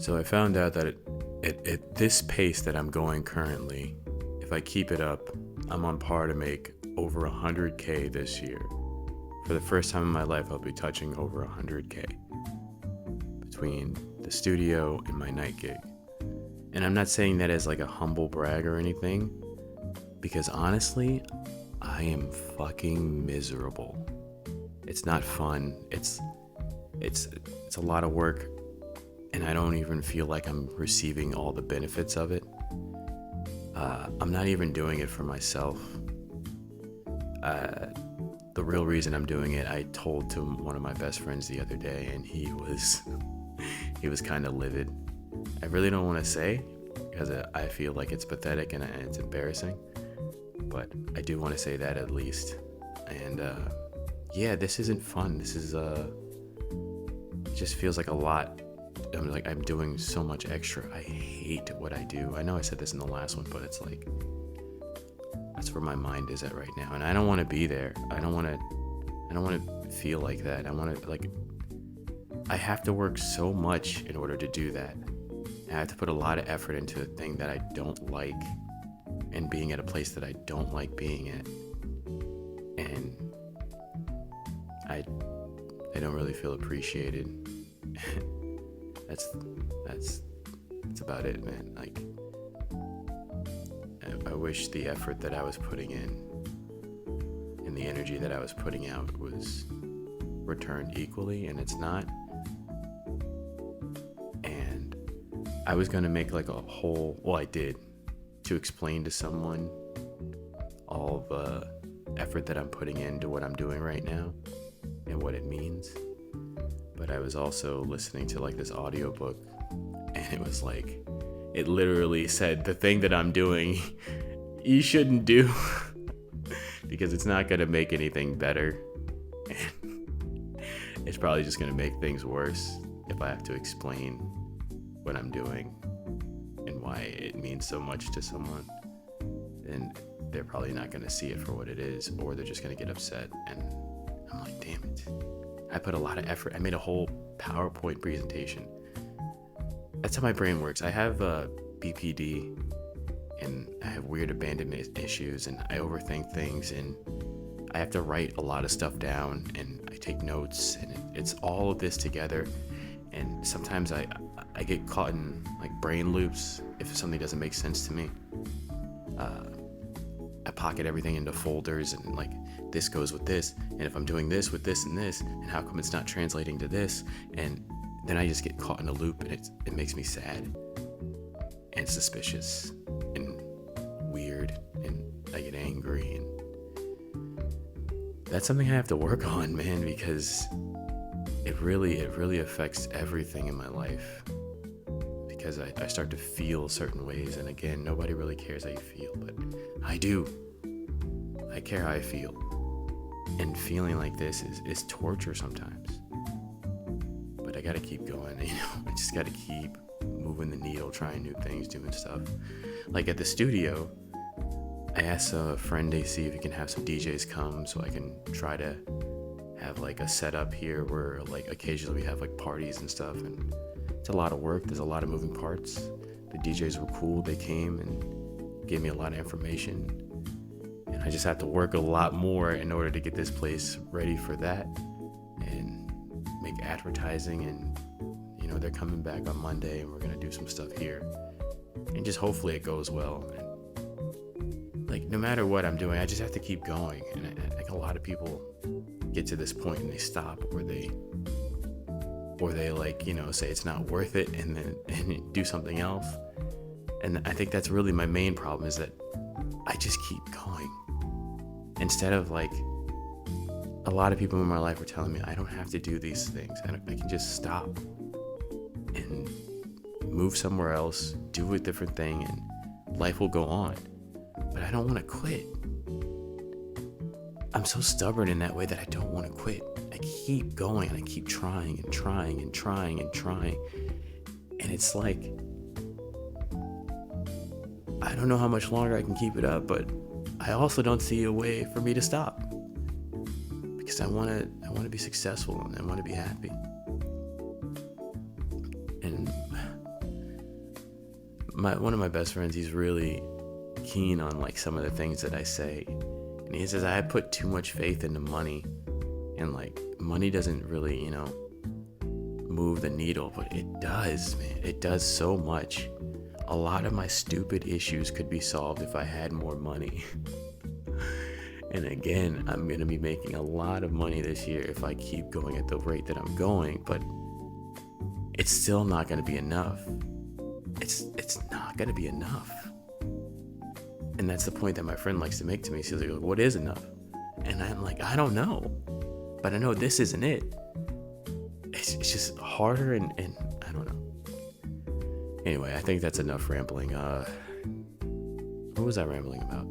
So I found out that at this pace that I'm going currently, if I keep it up, I'm on par to make over 100K this year. For the first time in my life, I'll be touching over 100K between the studio and my night gig. And I'm not saying that as like a humble brag or anything, because honestly, I am fucking miserable. It's not fun. It's a lot of work, and I don't even feel like I'm receiving all the benefits of it. I'm not even doing it for myself. The real reason I'm doing it, I told to one of my best friends the other day, and he was kind of livid. I really don't want to say, because I feel like it's pathetic and it's embarrassing, but I do want to say that at least. And yeah, this isn't fun. This is it just feels like a lot. I'm doing so much extra. I hate what I do. I know I said this in the last one, but it's like that's where my mind is at right now, and I don't want to be there. I don't want to feel like that. I have to work so much in order to do that. I have to put a lot of effort into a thing that I don't like, and being at a place that I don't like being at, and I don't really feel appreciated. That's about it, man. Like, I wish the effort that I was putting in and the energy that I was putting out was returned equally, and it's not. And I was gonna make like a whole, well, I did, to explain to someone all the effort that I'm putting into what I'm doing right now and what it means. But I was also listening to like this audiobook, and it was like, it literally said the thing that I'm doing you shouldn't do because it's not going to make anything better, and it's probably just going to make things worse if I have to explain what I'm doing and why it means so much to someone. And they're probably not going to see it for what it is, or they're just going to get upset. And I'm like, damn it, I put a lot of effort. I made a whole PowerPoint presentation. That's how my brain works. I have BPD, and I have weird abandonment issues, and I overthink things, and I have to write a lot of stuff down, and I take notes, and it's all of this together. And sometimes I get caught in like brain loops if something doesn't make sense to me. I pocket everything into folders, and like, this goes with this, and if I'm doing this with this and this, and how come it's not translating to this? And then I just get caught in a loop, and it makes me sad and suspicious and weird, and I get angry, and that's something I have to work on, man, because it really affects everything in my life, because I start to feel certain ways. And again, nobody really cares how you feel, but I do. I care how I feel, and feeling like this is torture sometimes, but I gotta keep going. I just gotta keep moving the needle, trying new things, doing stuff. Like at the studio, I asked a friend to see if he can have some DJs come so I can try to have like a setup here where like occasionally we have like parties and stuff, and it's a lot of work. There's a lot of moving parts. The DJs were cool. They came and gave me a lot of information, and I just have to work a lot more in order to get this place ready for that and make advertising. And they're coming back on Monday, and we're gonna do some stuff here, and just hopefully it goes well. And like, no matter what I'm doing, I just have to keep going. And I think a lot of people get to this point and they stop, or they like, say it's not worth it, and then do something else. And I think that's really my main problem, is that I just keep going, instead of like, a lot of people in my life are telling me I don't have to do these things. I can just stop and move somewhere else, do a different thing, and life will go on. But I don't want to quit. I'm so stubborn in that way that I don't want to quit. I keep going, and I keep trying and trying and trying and trying. And it's like, I don't know how much longer I can keep it up, but I also don't see a way for me to stop, because I want to be successful, and I want to be happy. And one of my best friends, he's really keen on like some of the things that I say, and he says I put too much faith into money, and like money doesn't really, move the needle, but it does, man. It does so much. A lot of my stupid issues could be solved if I had more money. And again, I'm gonna be making a lot of money this year if I keep going at the rate that I'm going, but it's still not gonna be enough. It's not gonna be enough. And that's the point that my friend likes to make to me. She's like, what is enough? And I'm like, I don't know, but I know this isn't it. It's just harder and I don't know. Anyway, I think that's enough rambling. What was I rambling about?